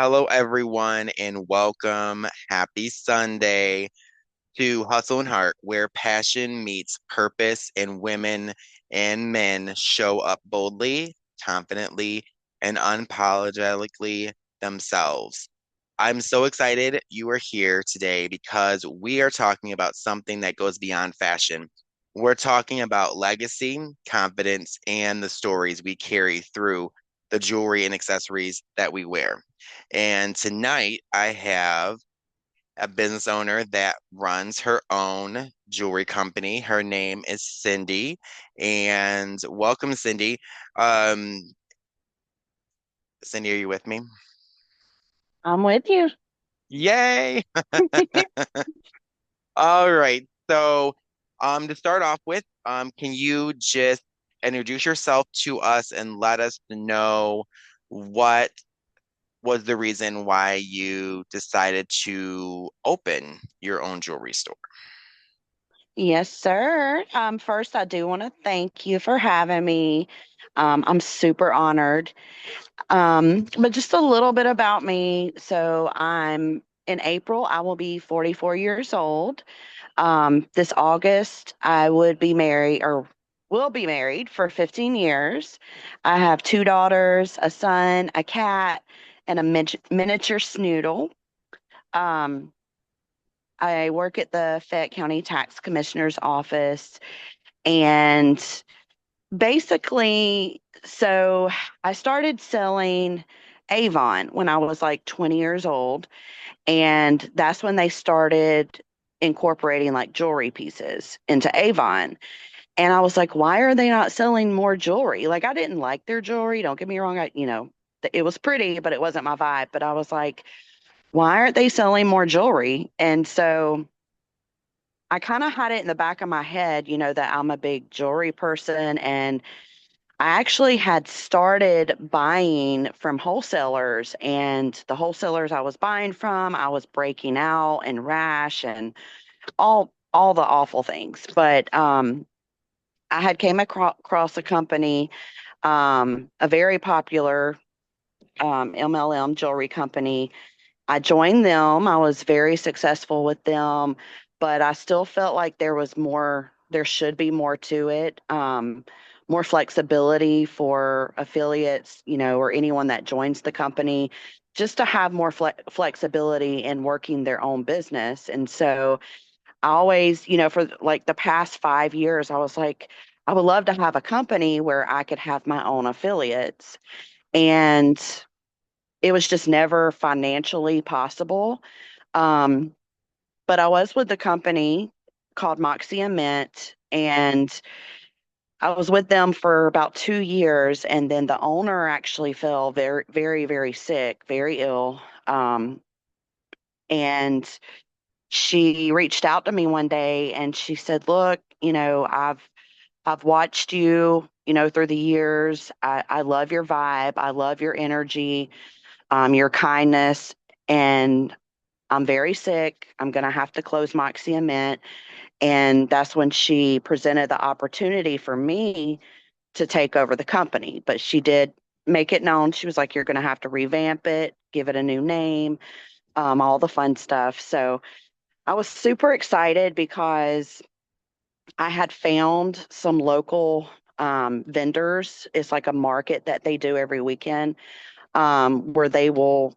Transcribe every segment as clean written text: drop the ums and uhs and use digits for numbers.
Hello, everyone, and welcome. Happy Sunday to Hustle and Heart, where passion meets purpose and women and men show up boldly, confidently, and unapologetically themselves. I'm so excited you are here today because we are talking about something that goes beyond fashion. We're talking about legacy, confidence, and the stories we carry through the jewelry and accessories that we wear. And tonight I have a business owner that runs her own jewelry company. Her name is Cindy. And welcome, Cindy. Um, Cindy, are you with me? I'm with you. Yay! All right. So, to start off with, can you just introduce yourself to us and let us know what was the reason why you decided to open your own jewelry store? Yes, sir. First, I do want to thank you for having me. I'm super honored. But just a little bit about me. So, I'm in April, I will be 44 years old. This August, I would be married or will be married for 15 years. I have two daughters, a son, a cat, and a miniature snoodle. Um, I work at the Fayette County Tax Commissioner's office. And basically, so I started selling Avon when I was like 20 years old. And that's when they started incorporating like jewelry pieces into Avon. And I was like, why are they not selling more jewelry? Like, I didn't like their jewelry. Don't get me wrong. It was pretty, but it wasn't my vibe. But I was like, why aren't they selling more jewelry? And so I kind of had it in the back of my head, that I'm a big jewelry person. And I actually had started buying from wholesalers, and the wholesalers I was buying from, I was breaking out and rash and all the awful things. But I had came across a company, a very popular MLM jewelry company. I joined them. I was very successful with them, but I still felt like there should be more to it. More flexibility for affiliates, or anyone that joins the company, just to have more flexibility in working their own business. And so I always, for like the past 5 years, I was like, I would love to have a company where I could have my own affiliates. And it was just never financially possible. Um, but I was with the company called Moxie and Mint, and I was with them for about 2 years, and then the owner actually fell very, very, very sick, very ill. And she reached out to me one day and she said, "Look, I've watched you, through the years. I love your vibe. I love your energy, your kindness, and I'm very sick. I'm going to have to close Moxie and Mint." And that's when she presented the opportunity for me to take over the company. But she did make it known. She was like, "You're going to have to revamp it, give it a new name, all the fun stuff." So I was super excited because I had found some local vendors. It's like a market that they do every weekend, where they will,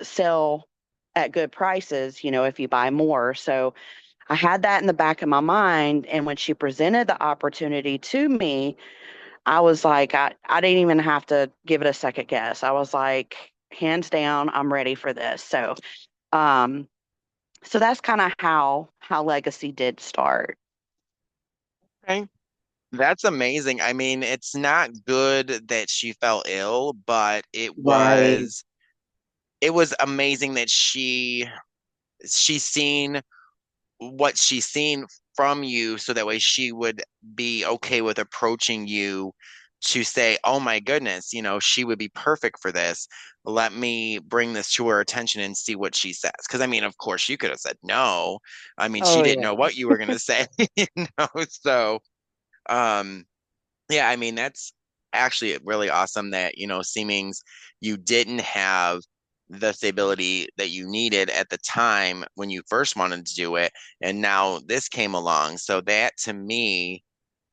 sell at good prices, if you buy more. So I had that in the back of my mind. And when she presented the opportunity to me, I was like, I didn't even have to give it a second guess. I was like, hands down, I'm ready for this. Um, so that's kind of how Legacy did start. Okay. That's amazing. I mean, it's not good that she fell ill, but Right. it was amazing that she's seen what she's seen from you so that way she would be okay with approaching you to say, "Oh my goodness, she would be perfect for this. Let me bring this to her attention and see what she says." Because I mean, of course, you could have said no. I mean, she Oh didn't know yeah. what you were going to say, So, um, yeah, I mean, that's actually really awesome that, Seemings you didn't have the stability that you needed at the time when you first wanted to do it. And now this came along. So that to me,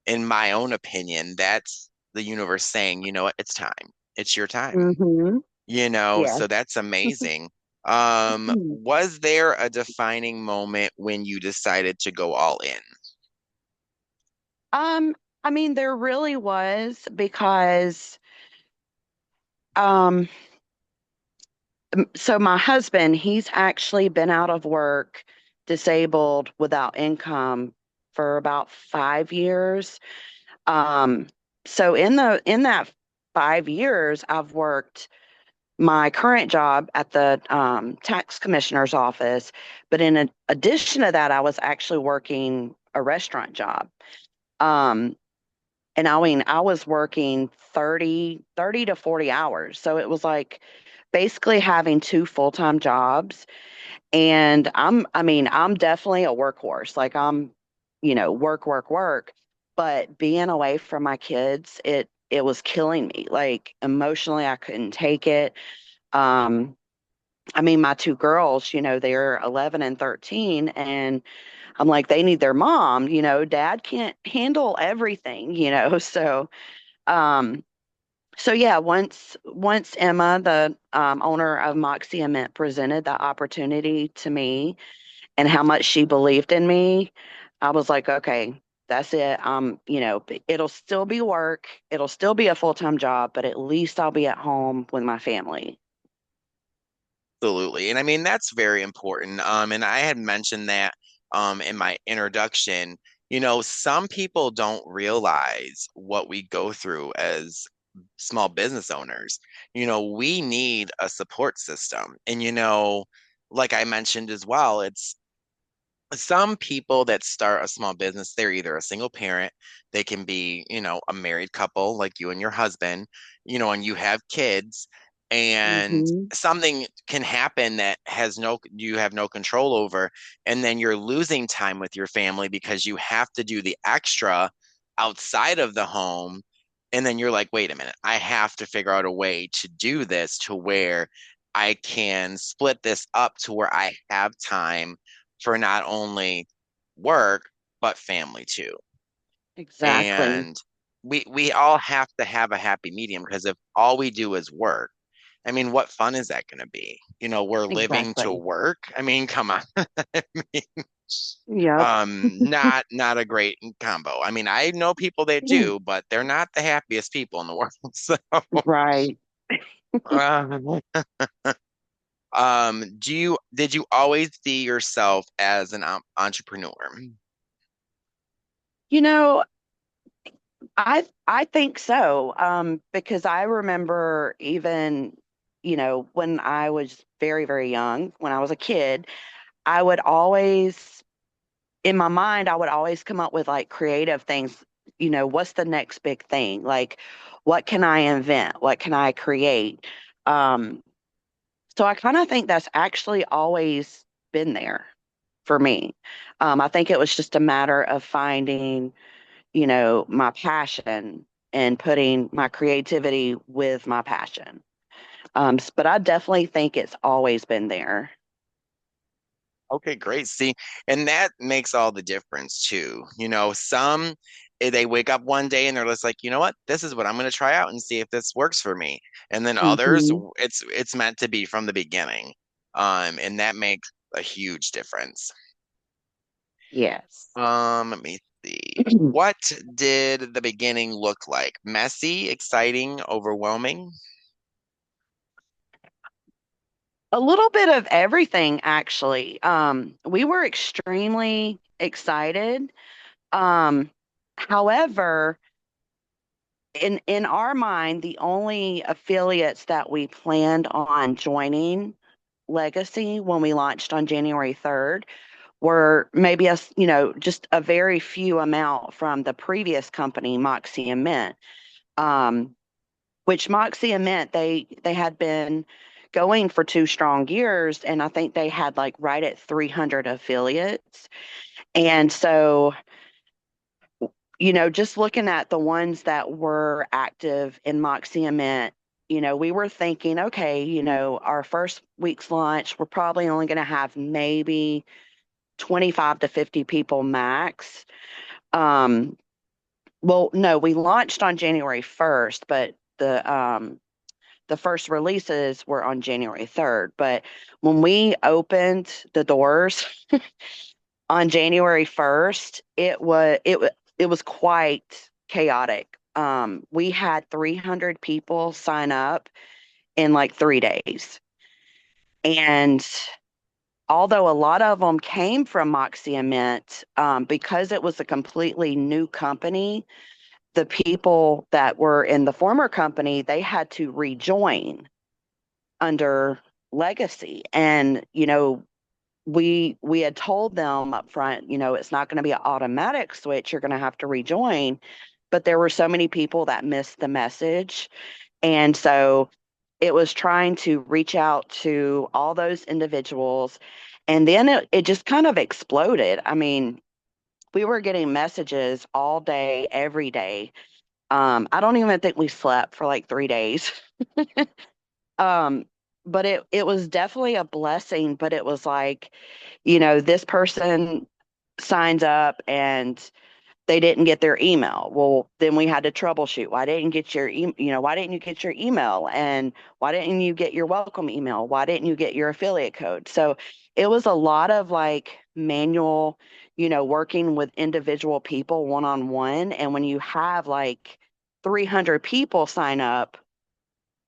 in my own opinion, that's the universe saying, you know what, it's time. It's your time. Mm-hmm. Yeah. So that's amazing. Was there a defining moment when you decided to go all in? Um, I mean, there really was because um so my husband, he's actually been out of work, disabled without income for about 5 years. Um, so in that 5 years, I've worked my current job at the tax commissioner's office, but in addition to that, I was actually working a restaurant job. Um, and I mean, I was working 30 to 40 hours. So it was like basically having two full-time jobs. And I mean, I'm definitely a workhorse. Like work, work, work. But being away from my kids, it was killing me. Like emotionally, I couldn't take it. Um, I mean, my two girls, they're 11 and 13, and I'm like, they need their mom, dad can't handle everything, So, um, so yeah, once Emma, the owner of Moxie Cement, presented the opportunity to me and how much she believed in me, I was like, okay, that's it. It'll still be work, it'll still be a full-time job, but at least I'll be at home with my family. Absolutely. And I mean, that's very important. And I had mentioned that in my introduction. Some people don't realize what we go through as small business owners. We need a support system. And like I mentioned as well, it's some people that start a small business, they're either a single parent, they can be, a married couple like you and your husband, and you have kids, and Hmm. something can happen that you have no control over, and then you're losing time with your family because you have to do the extra outside of the home. And then you're like, wait a minute, I have to figure out a way to do this to where I can split this up to where I have time for not only work but family too. Exactly. And we all have to have a happy medium because if all we do is work, I mean, what fun is that going to be? We're living to Exactly. work. I mean, come on. I mean, Yep. not a great combo. I mean, I know people that do, but they're not the happiest people in the world. So, Right. uh, did you always see yourself as an entrepreneur? You know, I think so. Because I remember even, when I was very, very young, when I was a kid, I would always, in my mind, I would always come up with like creative things. What's the next big thing? Like, what can I invent? What can I create? Um, so I kind of think that's actually always been there for me. I think it was just a matter of finding my passion and putting my creativity with my passion. But I definitely think it's always been there. Okay, great. See, and that makes all the difference too. Some they wake up one day and they're just like, you know what, this is what I'm going to try out and see if this works for me. And then others, Hmm. it's meant to be from the beginning. And that makes a huge difference. Yes. Let me see. What did the beginning look like? Messy, exciting, overwhelming? A little bit of everything, actually. We were extremely excited. Um, However, in our mind, the only affiliates that we planned on joining Legacy when we launched on January 3rd were maybe just a very few amount from the previous company, Moxie and Mint. Um, which Moxie and Mint, they had been going for 2 strong years, and I think they had like right at 300 affiliates. And so, just looking at the ones that were active in Moxie and Mint, we were thinking, okay, our first week's launch, we're probably only going to have maybe 25 to 50 people max. Um, well, no, we launched on January 1st, but the first releases were on January 3rd. But when we opened the doors on January 1st, it was quite chaotic. We had 300 people sign up in like 3 days. And although a lot of them came from Moxie Mint, because it was a completely new company, the people that were in the former company, they had to rejoin under Legacy. And, we had told them up front, it's not going to be an automatic switch. You're going to have to rejoin. But there were so many people that missed the message. And so it was trying to reach out to all those individuals. And then it just kind of exploded. I mean, we were getting messages all day, every day. I don't even think we slept for like 3 days. Um, but it was definitely a blessing, but it was like, this person signs up and they didn't get their email. Well, then we had to troubleshoot. Why didn't you get your email? And why didn't you get your welcome email? Why didn't you get your affiliate code? So it was a lot of like manual, working with individual people one on one. And when you have like 300 people sign up,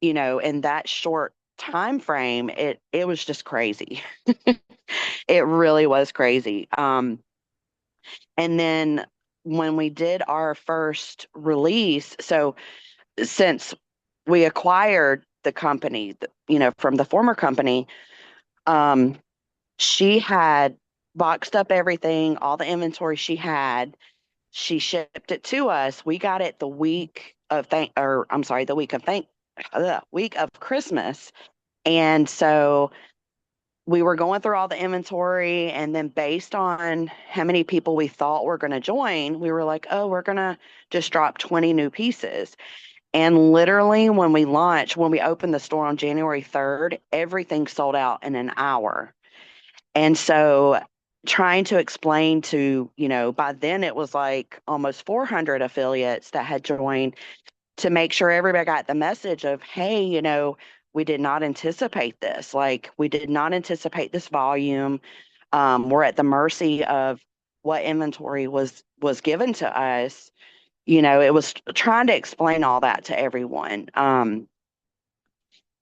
in that short time frame, it was just crazy. It really was crazy. And then when we did our first release, so since we acquired the company, from the former company, um, she had boxed up everything, all the inventory she had. She shipped it to us. We got it the week of week of Christmas. And so we were going through all the inventory, and then based on how many people we thought were going to join, we were like, oh, we're going to just drop 20 new pieces. And literally, when we opened the store on January 3rd, everything sold out in an hour. And so, trying to explain to, by then it was like almost 400 affiliates that had joined, to make sure everybody got the message of, hey, we did not anticipate this. Like, we did not anticipate this volume. We're at the mercy of what inventory was given to us. It was trying to explain all that to everyone. And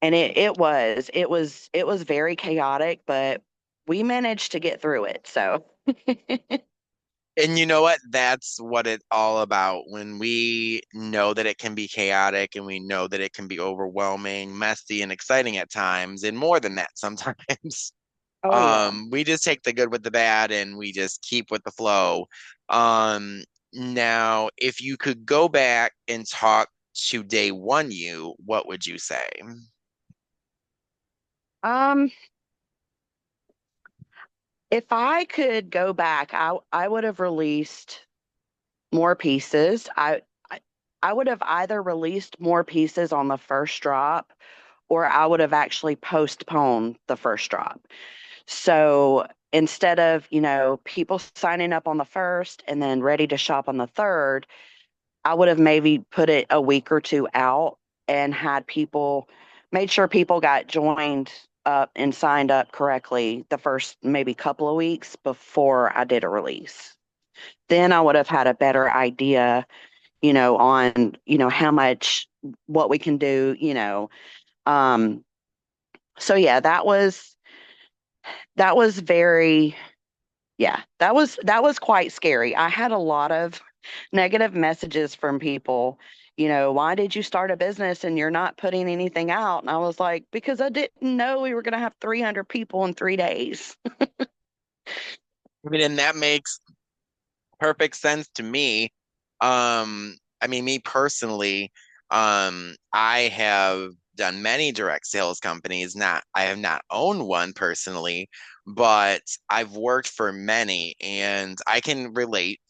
it was very chaotic, but we managed to get through it. So, And you know what? That's what it's all about. When we know that it can be chaotic and we know that it can be overwhelming, messy, and exciting at times, and more than that sometimes. oh yeah. We just take the good with the bad and we just keep with the flow. Um, Now, if you could go back and talk to day one you, what would you say? Um, if I could go back, I would have released more pieces. I I would have either released more pieces on the first drop, or I would have actually postponed the first drop. So instead of, people signing up on the first and then ready to shop on the third, I would have maybe put it a week or two out and made sure people got joined up and signed up correctly the first maybe couple of weeks before I did a release. Then I would have had a better idea, on, how much, what we can do, Um, so yeah, that was very, yeah, that was quite scary. I had a lot of negative messages from people, why did you start a business and you're not putting anything out? And I was like, because I didn't know we were going to have 300 people in 3 days. I mean, and that makes perfect sense to me. I mean, me personally, I have done many direct sales companies. I have not owned one personally, but I've worked for many, and I can relate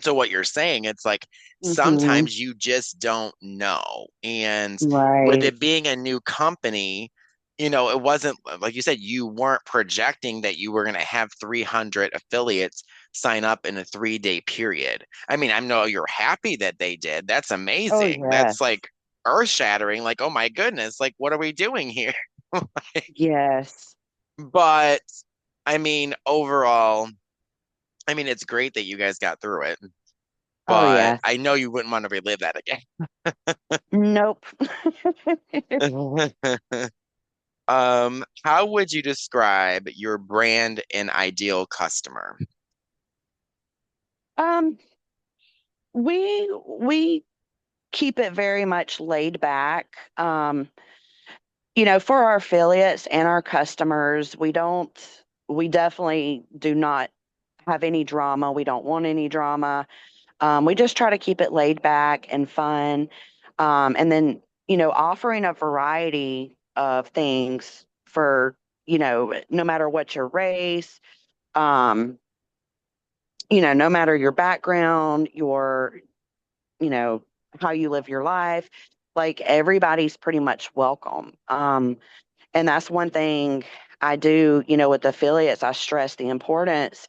So what you're saying, it's like Hmm. sometimes you just don't know. And with Right. it being a new company, you know, it wasn't like you said, you weren't projecting that you were going to have 300 affiliates sign up in a 3-day period. I mean, I know you're happy that they did. That's Oh, amazing. That's yes. like earth-shattering. Like, oh my goodness, like what are we doing here? Yes. But I mean, overall, I mean, it's great that you guys got through it, Oh, but yes. I know you wouldn't want to relive that Nope. again. How would you describe your brand and ideal customer? Um, we keep it very much laid back. For our affiliates and our customers, we definitely do not have any drama. We don't want any drama. We just try to keep it laid back and fun. And then, offering a variety of things for, no matter what your race, um, no matter your background, you know, how you live your life, like everybody's pretty much welcome. And that's one thing I do, with affiliates, I stress the importance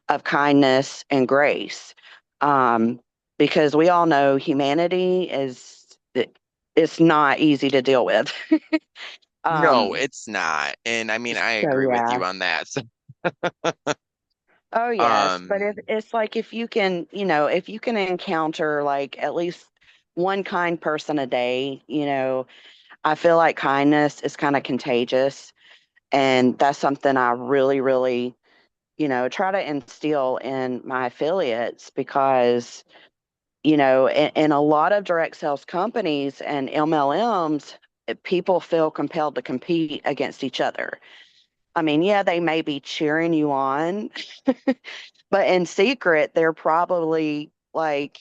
of kindness and grace. Um, because we all know humanity it's not easy to deal with. No, Um, it's not. And I mean, I so agree with yeah. you on that. So, Oh yes, but if um, it's like if you can encounter like at least one kind person a day, I feel like kindness is kind of contagious, and that's something I really, really, try to instill in my affiliates because, in a lot of direct sales companies and MLMs, people feel compelled to compete against each other. I mean, yeah, they may be cheering you on, but in secret, they're probably like,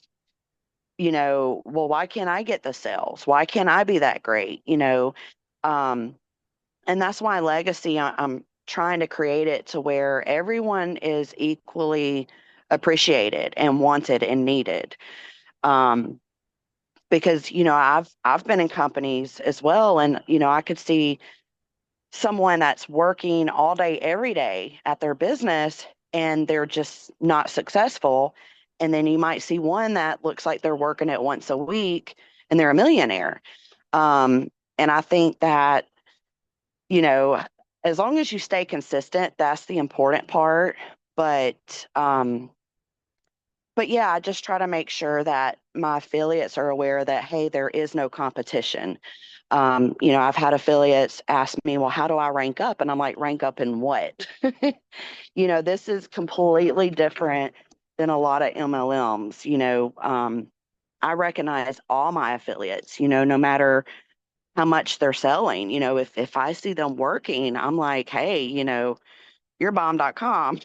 well, why can't I get the sales? Why can't I be that great? Um, and that's why legacy, I'm trying to create it to where everyone is equally appreciated and wanted and needed. Um, because I've been in companies as well, and I could see someone that's working all day every day at their business and they're just not successful, and then you might see one that looks like they're working it once a week and they're a millionaire. And I think that you know as long as you stay consistent, that's the important part. But um but yeah, I just try to make sure that my affiliates are aware that, hey, there is no competition. I've had affiliates ask me, well, how do I rank up? And I'm like, rank up in what? This is completely different than a lot of MLMs. I recognize all my affiliates, no matter how much they're selling. If I see them working, I'm like, hey, you're bomb.com.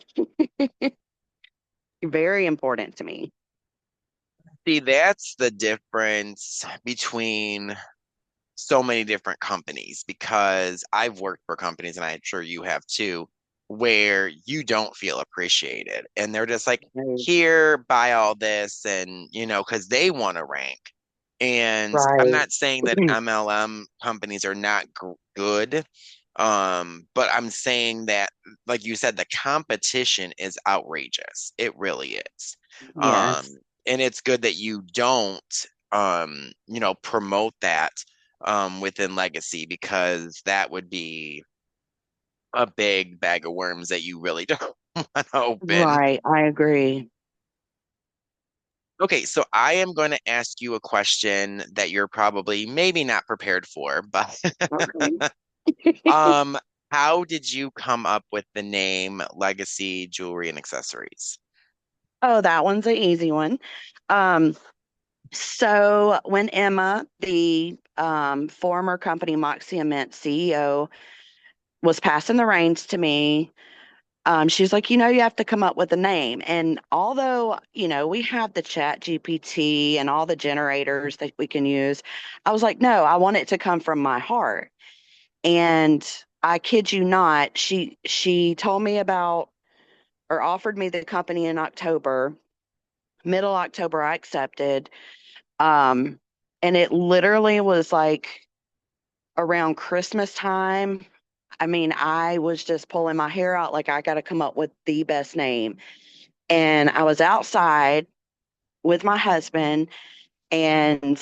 Very important to me. see, that's the difference between so many different companies because I've worked for companies, and I'm sure you have too, where you don't feel appreciated. And they're just like, here, buy all this, and because they want to rank. And I'm Right. not saying that MLM companies are not good, but I'm saying that, like you said, the competition is outrageous. It really is. Um, Yes. and it's good that you don't, promote that within Legacy, because that would be a big bag of worms that you really don't want to open. Right. I agree. Okay, so I am going to ask you a question that you're probably maybe not prepared for, but Okay. um, how did you come up with the name Legacy Jewelry and Accessories? Oh, that one's an easy one. Um, so when Emma, the former company Moxie Mint CEO, was passing the reins to me, she was like, you have to come up with a name. And although, we have the chat GPT and all the generators that we can use, I was like, no, I want it to come from my heart. And I kid you not, she told me about or offered me the company in October. Middle October, I accepted. Um, and it literally was like around Christmas time. I mean, I was just pulling my hair out like I got to come up with the best name. And I was outside with my husband and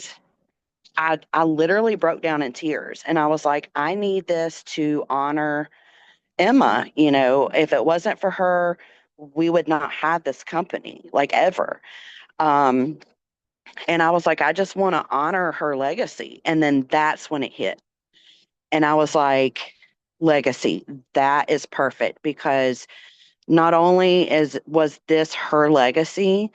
I literally broke down in tears and I was like, I need this to honor Emma. You know, if it wasn't for her, we would not have this company like ever. Um, and I was like, I just want to honor her legacy. And then that's when it hit. And I was like, legacy, that is perfect because not only is was this her legacy,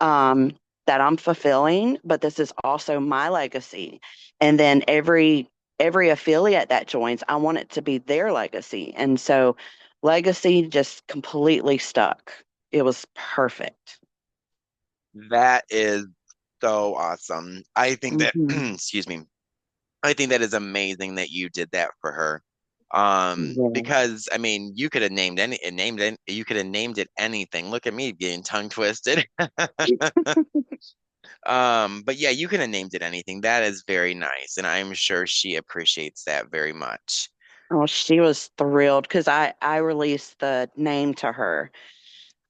um, that I'm fulfilling, but this is also my legacy. And then every affiliate that joins, I want it to be their legacy. And so legacy just completely stuck. It was perfect. That is so awesome. I think that, Hmm. excuse me, I think that is amazing that you did that for her. Yeah. Because I mean, you could have you could have named it anything. Look at me being tongue twisted. But yeah, you could have named it anything. That is very nice, and I'm sure she appreciates that very much. Oh, she was thrilled because I released the name to her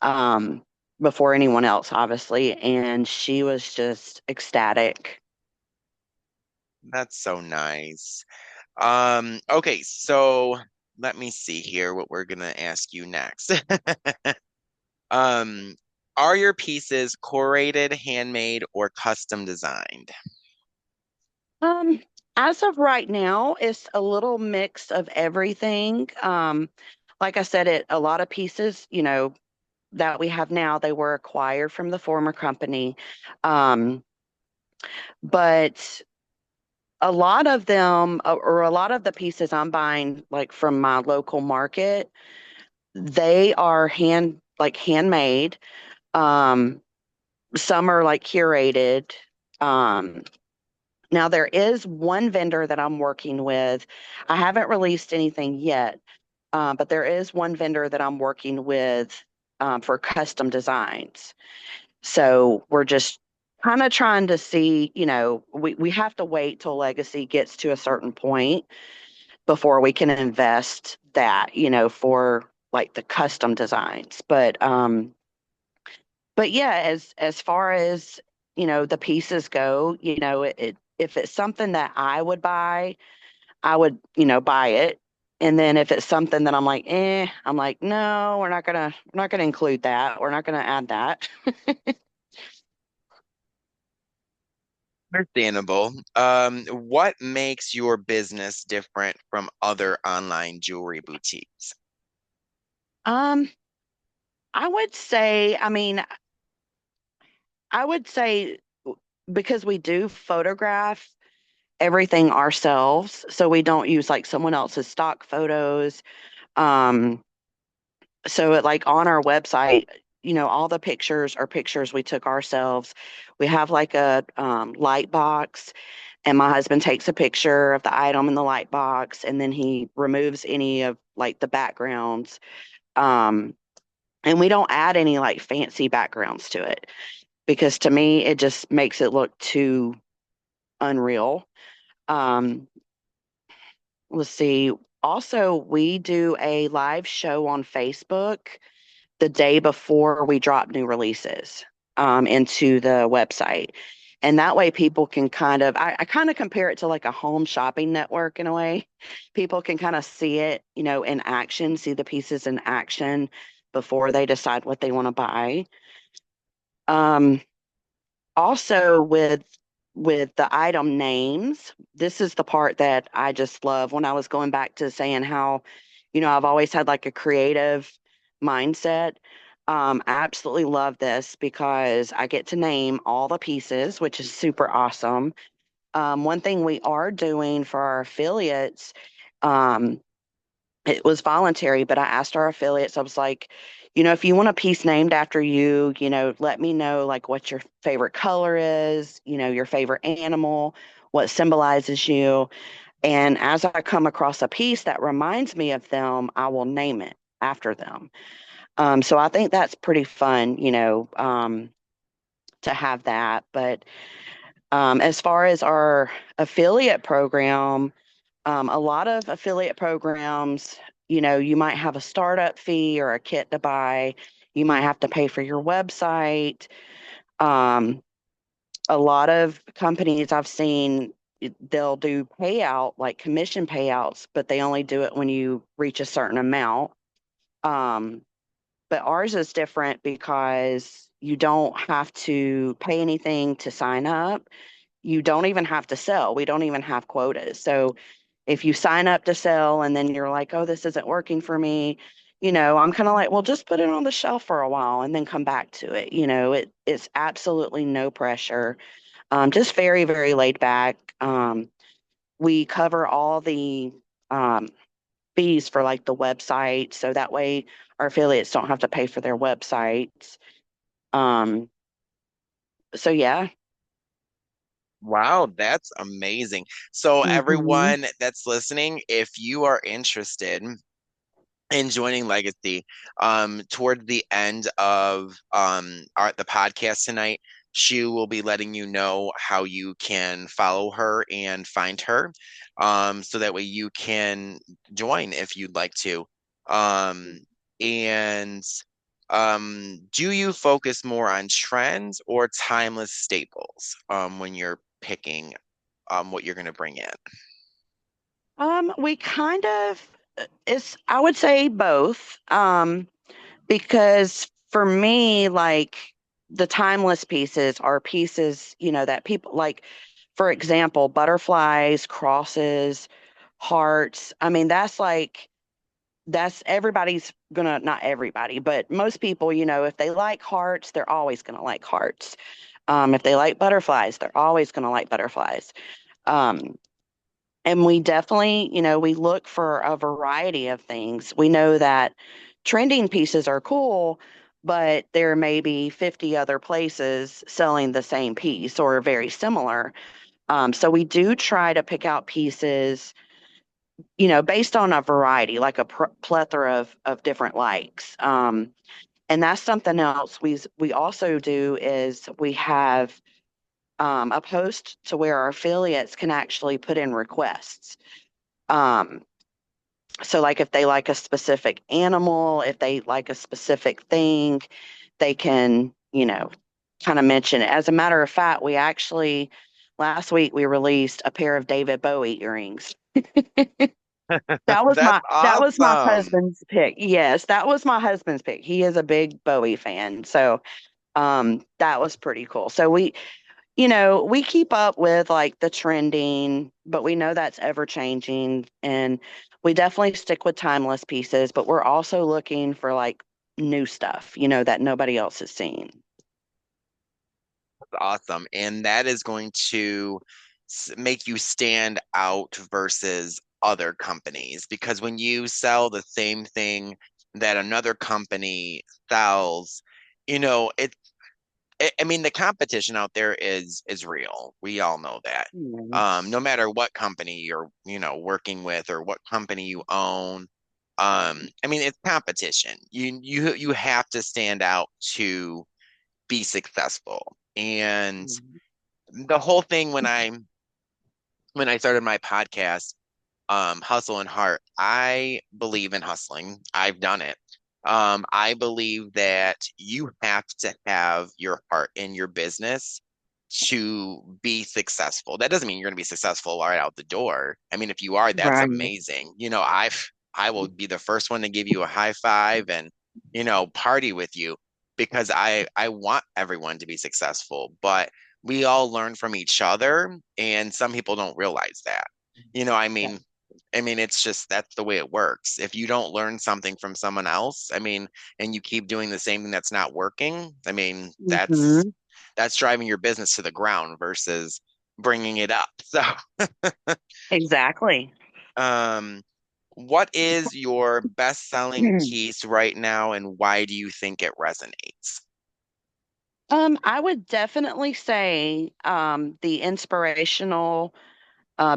um before anyone else, obviously, and she was just ecstatic. That's so nice. Okay, so let me see here what we're gonna ask you next. Um, are your pieces curated, handmade, or custom designed? Um, as of right now, it's a little mix of everything. Like I said, a lot of pieces, you know, that we have now, they were acquired from the former company. Um, but a lot of them, or a lot of the pieces I'm buying, like from my local market, they are handmade. Um, some are like curated. Um, Now, there is one vendor that I'm working with. I haven't released anything yet, but there is one vendor that I'm working with for custom designs. So we're just kind of trying to see, you know, we have to wait till Legacy gets to a certain point before we can invest that, you know, for like the custom designs. But yeah, as far as you know, the pieces go, you know, if it's something that I would buy, I would, you know, buy it. And then if it's something that I'm like, I'm like, no, we're not gonna include that. We're not gonna add that. Understandable. What makes your business different from other online jewelry boutiques? Um, I would say, I mean, I would say because we do photograph everything ourselves, so we don't use like someone else's stock photos. Um, so like on our website, you know, all the pictures are pictures we took ourselves. We have like a light box, and my husband takes a picture of the item in the light box, and then he removes any of like the backgrounds. Um, and we don't add any like fancy backgrounds to it because to me it just makes it look too unreal. Um, let's see. Also, we do a live show on Facebook the day before we drop new releases into the website. And that way people can I kind of compare it to like a home shopping network in a way. People can kind of see it, you know, in action, see the pieces in action before they decide what they want to buy. Um, Also with the item names, this is the part that I just love when I was going back to saying how, you know, I've always had like a creative mindset. I absolutely love this because I get to name all the pieces, which is super awesome. One thing we are doing for our affiliates, um, it was voluntary, but I asked our affiliates, I was like, you know, if you want a piece named after you, you know, let me know like what your favorite color is, you know, your favorite animal, what symbolizes you. And as I come across a piece that reminds me of them, I will name it after them. So I think that's pretty fun, you know. to have that. But as far as our affiliate program, a lot of affiliate programs, you might have a startup fee or a kit to buy. You might have to pay for your website. Um, a lot of companies I've seen, they'll do payout, like commission payouts, but they only do it when you reach a certain amount. Um, but ours is different because you don't have to pay anything to sign up. You don't even have to sell. We don't even have quotas. So if you sign up to sell and then you're like, oh, this isn't working for me, I'm kind of like, well, just put it on the shelf for a while and then come back to it. It's absolutely no pressure. Just very, very laid back. We cover all the um, fees for like the website, so that way our affiliates don't have to pay for their websites. Um, so yeah. Wow, that's amazing. So Hmm. everyone that's listening, if you are interested in joining Legacy, toward the end of the podcast tonight, she will be letting you know how you can follow her and find her, so that way you can join if you'd like to. Um, and do you focus more on trends or timeless staples when you're picking what you're going to bring in? We kind of I would say both. Because for me, like the timeless pieces are pieces, that people like, for example, butterflies, crosses, hearts. I mean, that's everybody's gonna, not everybody, but most people, if they like hearts, they're always gonna like hearts. If they like butterflies, they're always gonna like butterflies. Um, and we definitely, we look for a variety of things. We know that trending pieces are cool, but there may be 50 other places selling the same piece or very similar. So we do try to pick out pieces, based on a variety, like a plethora of different likes. And that's something else we also do is we have a post to where our affiliates can actually put in requests. Um, so like if they like a specific animal, if they like a specific thing, they can, kind of mention it. As a matter of fact, we actually last week we released a pair of David Bowie earrings. That was That's my awesome. husband's pick. Yes, that was my husband's pick. He is a big Bowie fan. So that was pretty cool. So we keep up with like the trending, but we know that's ever changing. And we definitely stick with timeless pieces, but we're also looking for like new stuff, that nobody else has seen. Awesome. And that is going to make you stand out versus other companies because when you sell the same thing that another company sells, you know, I mean, the competition out there is real. We all know that. No Yes. matter what company you're, working with or what company you own, I mean, it's competition. You have to stand out to be successful. And the whole thing when I started my podcast, Hustle and Heart, I believe in hustling. I've done it. I believe that you have to have your heart in your business to be successful. That doesn't mean you're going to be successful right out the door. I mean, if you are, that's Right. amazing. I will be the first one to give you a high five and, party with you because I want everyone to be successful, but we all learn from each other and some people don't realize that. Yeah. It's just that's the way it works. If you don't learn something from someone else, and you keep doing the same thing that's not working, Hmm. that's driving your business to the ground versus bringing it up. So, Exactly. um, what is your best-selling piece right now, and why do you think it resonates? I would definitely say the inspirational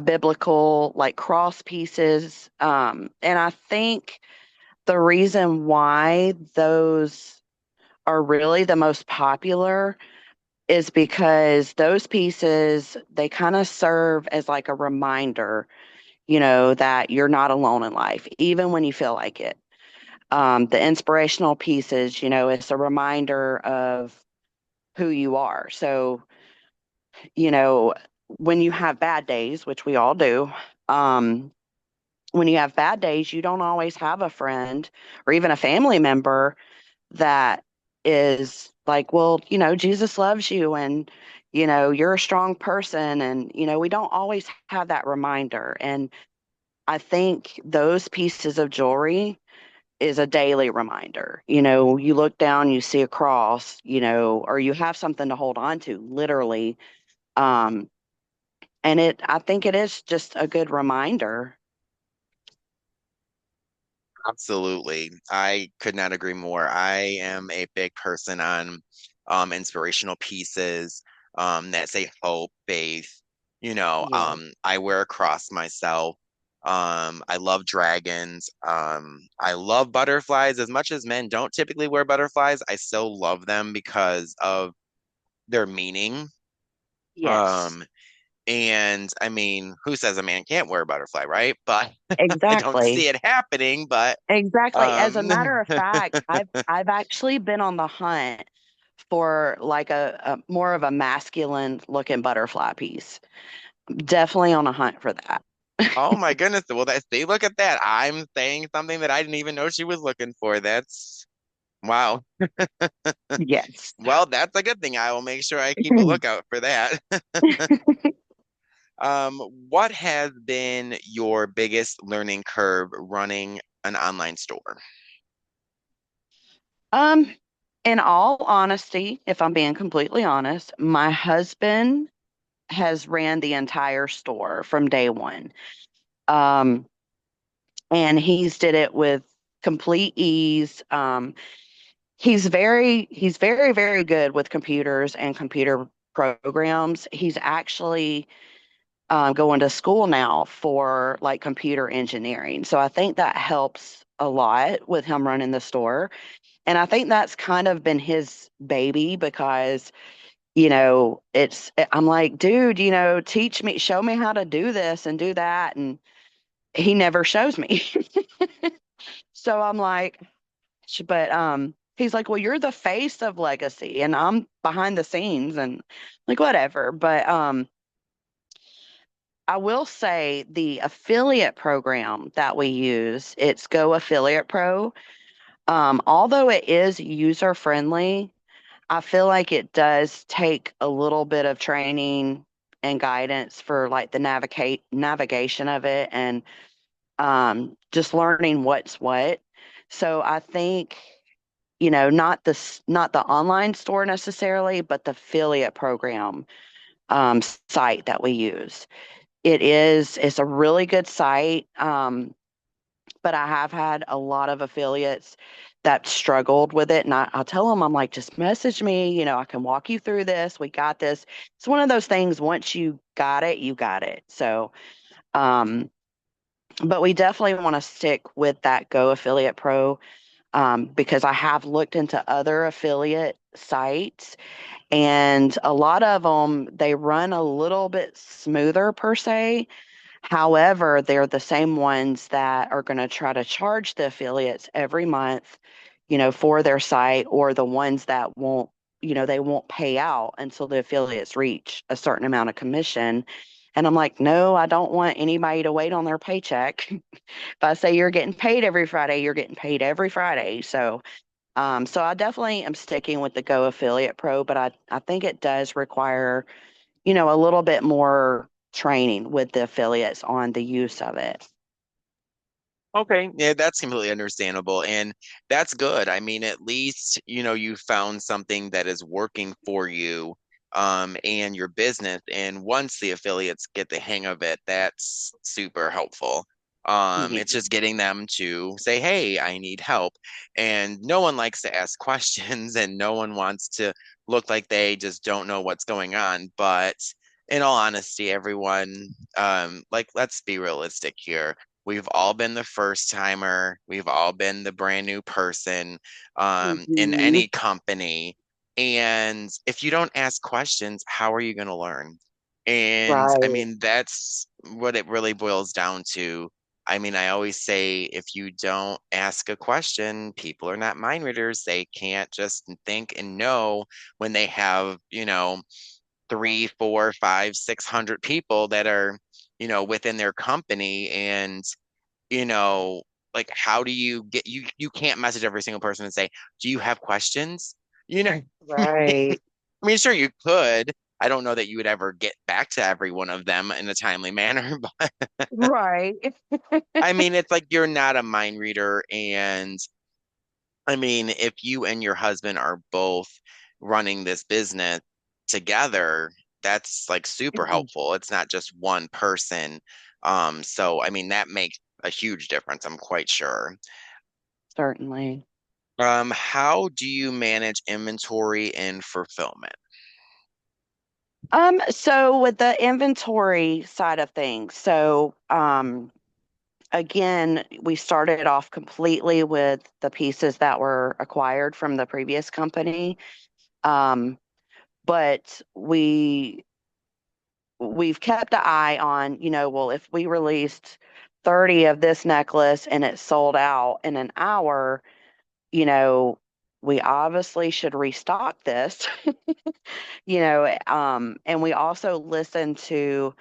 biblical like cross pieces. And I think the reason why those are really the most popular is because those pieces, they kind of serve as like a reminder, that you're not alone in life, even when you feel like it. The inspirational pieces, it's a reminder of who you are. So, you know, when you have bad days, which we all do, um, when you have bad days, you don't always have a friend or even a family member that is like, well, Jesus loves you and, you're a strong person. And, we don't always have that reminder. And I think those pieces of jewelry is a daily reminder. You look down, you see a cross, or you have something to hold on to, literally. Um, and I think it is just a good reminder. Absolutely. I could not agree more. I am a big person on inspirational pieces that say hope, faith. Yeah. I wear a cross myself. I love dragons. I love butterflies. As much as men don't typically wear butterflies, I still love them because of their meaning. Yes, Um, and I mean, who says a man can't wear a butterfly, right? But I don't exactly. see it happening, but Exactly. As a um matter of fact, I've actually been on the hunt for like a more of a masculine looking butterfly piece. Definitely on a hunt for that. oh my goodness. Well, that see, look at that. I'm saying something that I didn't even know she was looking for. That's wow. Yes. Well, that's a good thing. I will make sure I keep a lookout for that. Um, what has been your biggest learning curve running an online store? Um, in all honesty, if I'm being completely honest, my husband has ran the entire store from day one. Um, and he's did it with complete ease. He's very, very good with computers and computer programs. He's actually going to school now for like computer engineering. So I think that helps a lot with him running the store. And I think that's kind of been his baby because, I'm like, dude, teach me, show me how to do this and do that. And he never shows me. So I'm like, but he's like, well, you're the face of Legacy and I'm behind the scenes and like whatever. But I will say the affiliate program that we use, it's Go Affiliate Pro. Although it is user friendly, I feel like it does take a little bit of training and guidance for like the navigation of it and just learning what's what. So I think, not the online store necessarily, but the affiliate program site that we use. It's a really good site. But I have had a lot of affiliates that struggled with it. And I'll tell them, I'm like, just message me, I can walk you through this. We got this. It's one of those things, once you got it, you got it. So, um, but we definitely want to stick with that Go Affiliate Pro because I have looked into other affiliate sites and a lot of them, they run a little bit smoother per se. However, they're the same ones that are going to try to charge the affiliates every month, for their site, or the ones that won't, they won't pay out until the affiliates reach a certain amount of commission. And I'm like, no, I don't want anybody to wait on their paycheck. If I say you're getting paid every Friday, you're getting paid every Friday. So I definitely am sticking with the Go Affiliate Pro, but I think it does require, a little bit more training with the affiliates on the use of it. Okay, yeah, that's completely understandable. And that's good. I mean, at least, you found something that is working for you, and your business. And once the affiliates get the hang of it, that's super helpful. Yeah. It's just getting them to say, hey, I need help. And no one likes to ask questions and no one wants to look like they just don't know what's going on. But in all honesty, everyone, like, let's be realistic here. We've all been the first timer. We've all been the brand new person in Mhm. any company. And if you don't ask questions, how are you going to learn? And I Right. mean, that's what it really boils down to. I mean, I always say if you don't ask a question, people are not mind readers. They can't just think and know when they have, three, four, five, 600 people that are, within their company. And, you know, like how do you get you can't message every single person and say, "Do you have questions?" You know, Right. I mean, sure you could. I don't know that you would ever get back to every one of them in a timely manner, but Right. I mean, it's like you're not a mind reader. And I mean, if you and your husband are both running this business together, that's like super helpful. It's not just one person. So I mean, that makes a huge difference, I'm quite sure. Certainly. How do you manage inventory and fulfillment? So with the inventory side of things, again, we started off completely with the pieces that were acquired from the previous company. Um, but we've kept an eye on, well, if we released 30 of this necklace and it sold out in an hour, you know, we obviously should restock this. And we also listen to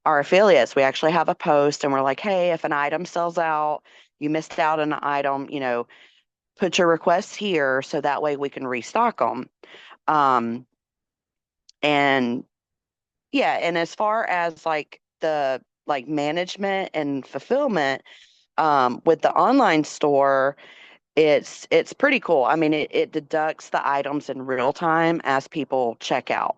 our affiliates. We actually have a post and we're like, hey, if an item sells out, you missed out on an item, put your requests here so that way we can restock them. Um, and yeah, and as far as like the like management and fulfillment, with the online store, it's pretty cool. I mean, it deducts the items in real time as people check out.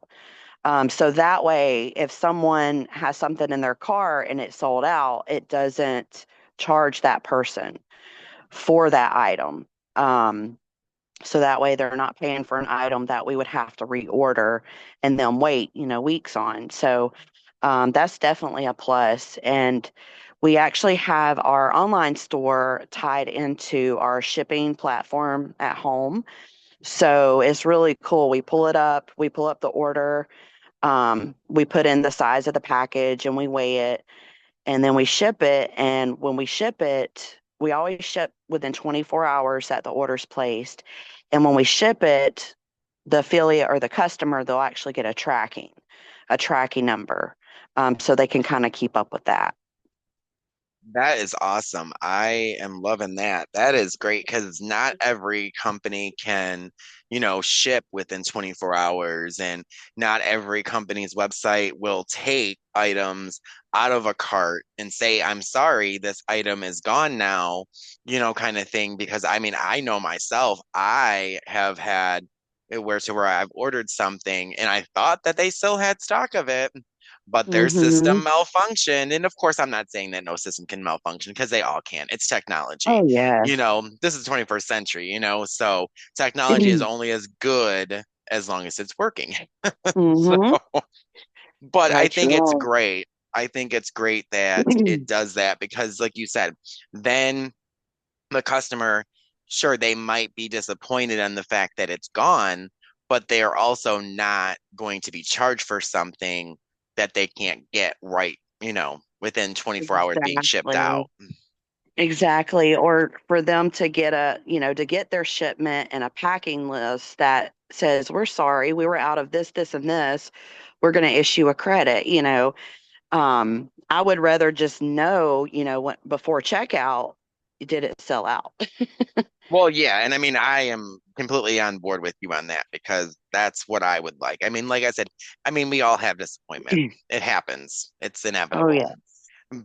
So that way, if someone has something in their car and it's sold out, it doesn't charge that person for that item. Um, so that way they're not paying for an item that we would have to reorder and then wait, weeks on. So that's definitely a plus. And we actually have our online store tied into our shipping platform at home. So it's really cool. We pull up the order, we put in the size of the package and we weigh it and then we ship it. And when we ship it, we always ship within 24 hours that the order's placed. And when we ship it, the affiliate or the customer, they'll actually get a tracking number. So they can kind of keep up with that. That is awesome. I am loving that. That is great because not every company can, ship within 24 hours, and not every company's website will take items out of a cart and say, "I'm sorry, this item is gone now," kind of thing. Because I mean, I know myself, I have had it where I've ordered something and I thought that they still had stock of it, but their Hmm. system malfunctioned. And of course, I'm not saying that no system can malfunction because they all can. It's technology. Oh, yeah. This is the 21st century, so technology is only as good as long as it's working. So, Hmm. but I That's think it's right. great. I think it's great that it does that because, like you said, then the customer, sure, they might be disappointed in the fact that it's gone, but they are also not going to be charged for something that they can't get right, within 24 hours being shipped out. Exactly. Exactly. Or for them to get to get their shipment and a packing list that says, we're sorry, we were out of this, this, and this. We're going to issue a credit. I would rather just know, before checkout, did it sell out? Well, yeah, and I mean, I am completely on board with you on that because that's what I would like. I mean, like I said, I mean, we all have disappointment. It happens. It's Oh, inevitable. yeah.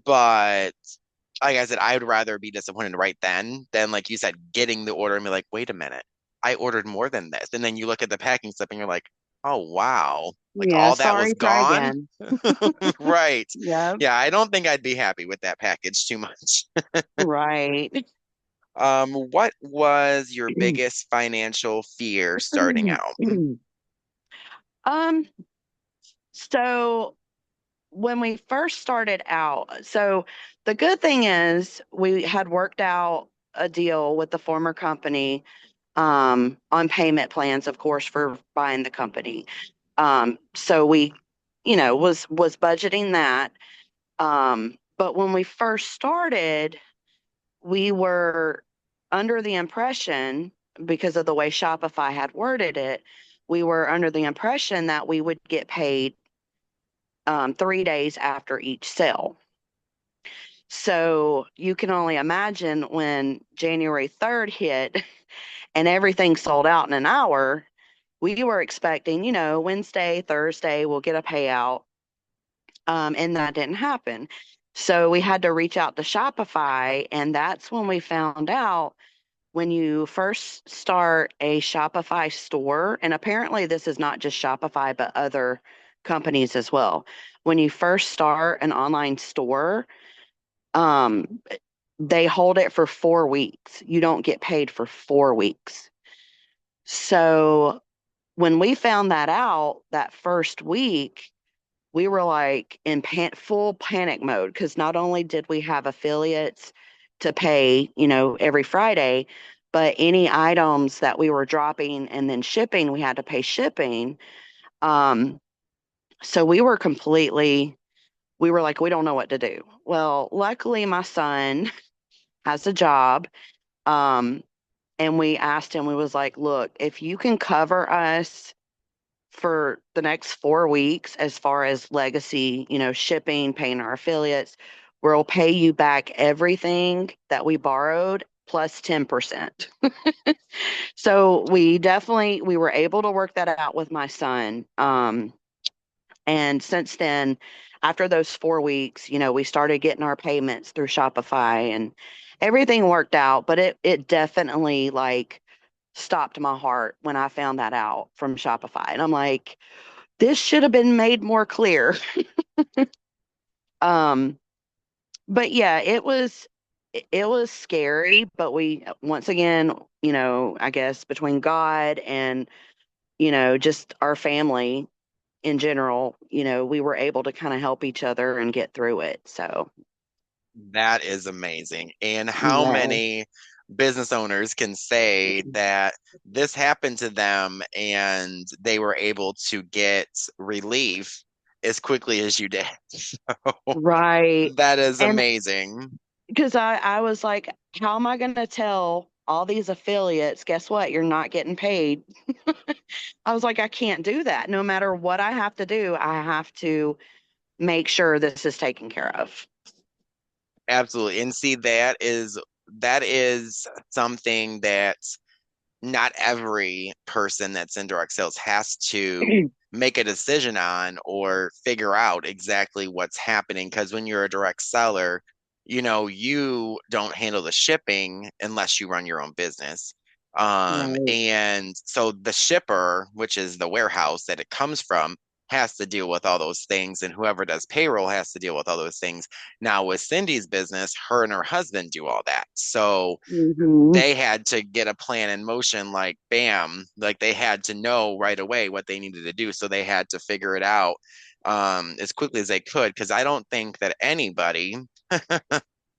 But like I said, I would rather be disappointed right then than, like you said, getting the order and be like, wait a minute, I ordered more than this. And then you look at the packing slip and you're like, oh, wow, like Yeah. all that was Sorry. Try gone. again. Right. Yeah. Yeah, I don't think I'd be happy with that package too much. Right. What was your biggest financial fear starting out? Um, so when we first started out, so the good thing is we had worked out a deal with the former company, on payment plans, of course, for buying the company. So we, was budgeting that. But when we first started, we were under the impression, because of the way Shopify had worded it, we were under the impression that we would get paid 3 days after each sale. So you can only imagine when January 3rd hit and everything sold out in an hour, we were expecting, Wednesday, Thursday, we'll get a payout. And that didn't happen. So we had to reach out to Shopify, and that's when we found out when you first start a Shopify store, and apparently this is not just Shopify, but other companies as well. When you first start an online store, um, they hold it for 4 weeks. You don't get paid for 4 weeks. So when we found that out that first week, we were like in full panic mode because not only did we have affiliates to pay, every Friday, but any items that we were dropping and then shipping, we had to pay shipping. Um, so we were like, we don't know what to do. Well, luckily, my son has a job. Um, and we asked him, we was like, look, if you can cover us for the next 4 weeks as far as legacy, shipping, paying our affiliates, we'll pay you back everything that we borrowed plus 10%. So we were able to work that out with my son. And since then, after those 4 weeks, we started getting our payments through Shopify and everything worked out, but it definitely like stopped my heart when I found that out from Shopify. And I'm like, this should have been made more clear. Um, but yeah, it was scary, but we once again, I guess between God and, just our family in general, we were able to kind of help each other and get through it. So, That is amazing. And how yeah. many business owners can say that this happened to them and they were able to get relief as quickly as you did? So Right. that is And amazing. because I was like, how am I going to tell all these affiliates, guess what? You're not getting paid. I was like, I can't do that. No matter what I have to do, I have to make sure this is taken care of. Absolutely. And see, that is something that not every person that's in direct sales has to make a decision on or figure out exactly what's happening. Because when you're a direct seller, you don't handle the shipping unless you run your own business. Right. And so the shipper, which is the warehouse that it comes from, has to deal with all those things, and whoever does payroll has to deal with all those things. Now, with Cindy's business, her and her husband do all that. So Hmm. they had to get a plan in motion, like bam, like they had to know right away what they needed to do. So they had to figure it out as quickly as they could. Because I don't think that anybody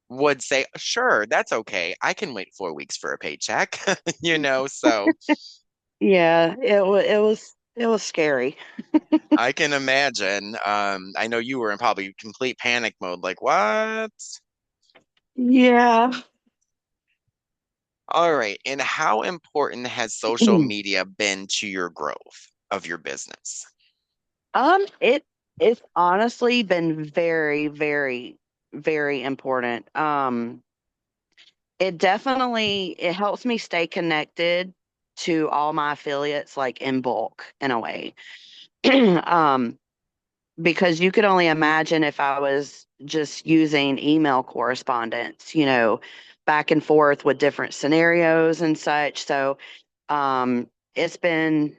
would say, sure, that's okay. I can wait 4 weeks for a paycheck, so Yeah, it was scary. I can imagine. I know you were in probably complete panic mode, like, what? Yeah. All right. And how important has social media been to your growth of your business? It's honestly been very, very, very important. It helps me stay connected to all my affiliates like in bulk in a way. Um, because you could only imagine if I was just using email correspondence, back and forth with different scenarios and such. So, um, it's been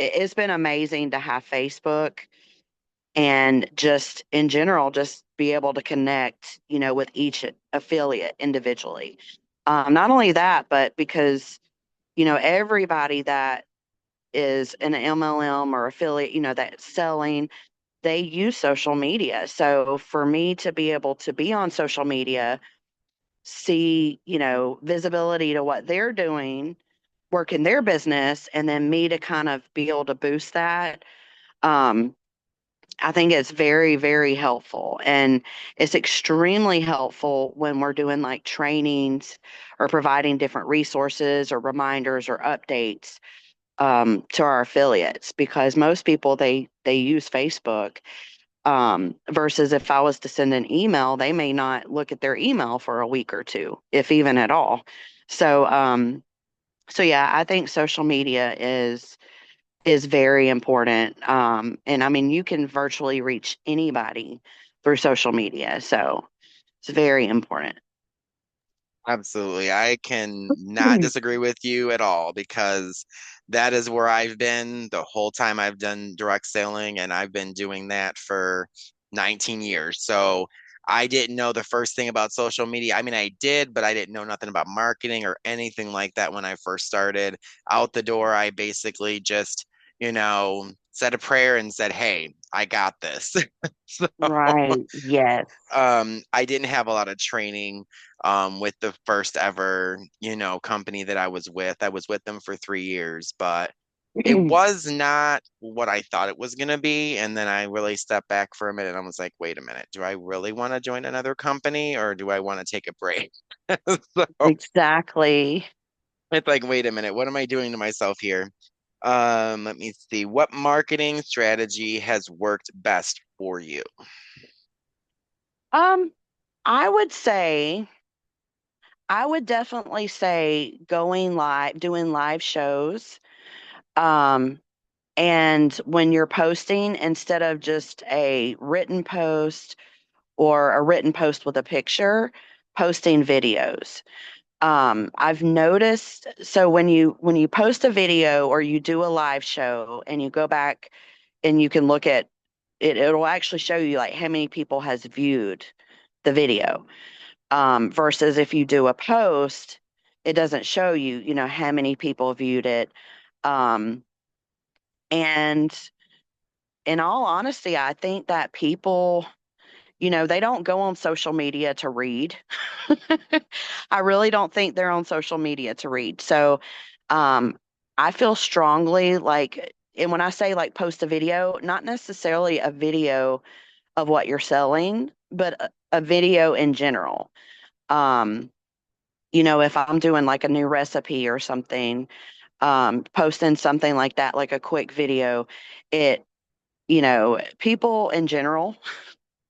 it's been amazing to have Facebook and just in general, just be able to connect, with each affiliate individually. Not only that, but because, everybody that is an MLM or affiliate, that's selling, they use social media. So for me to be able to be on social media, see, visibility to what they're doing, work in their business and then me to kind of be able to boost that. Um, I think it's very, very helpful. And it's extremely helpful when we're doing like trainings or providing different resources or reminders or updates to our affiliates because most people they use Facebook versus if I was to send an email, they may not look at their email for a week or two, if even at all. So so yeah, I think social media is very important. And I mean, you can virtually reach anybody through social media, so it's very important. Absolutely. I can not disagree with you at all because that is where I've been the whole time I've done direct selling, and I've been doing that for 19 years. So I didn't know the first thing about social media. I mean, I did, but I didn't know nothing about marketing or anything like that when I first started. Out the door, I basically just, said a prayer and said, "Hey, I got this." So Right. Yes. I didn't have a lot of training with the first ever, company that I was with. I was with them for 3 years, but it was not what I thought it was going to be. And then I really stepped back for a minute and I was like, wait a minute, do I really want to join another company or do I want to take a break? So Exactly. it's like, wait a minute, what am I doing to myself here? Let me see. What marketing strategy has worked best for you? Um, I would say, I would definitely say going live, doing live shows. Um, and when you're posting, instead of just a written post or a written post with a picture, posting videos. I've noticed, so when you post a video or you do a live show and you go back and you can look at it, it'll actually show you like how many people has viewed the video. Versus if you do a post, it doesn't show you, how many people viewed it. Um, and in all honesty, I think that people, they don't go on social media to read. I really don't think they're on social media to read. So, um, I feel strongly like, and when I say like post a video, not necessarily a video of what you're selling, but a video in general. Um, if I'm doing like a new recipe or something, posting something like that, like a quick video, it, people in general,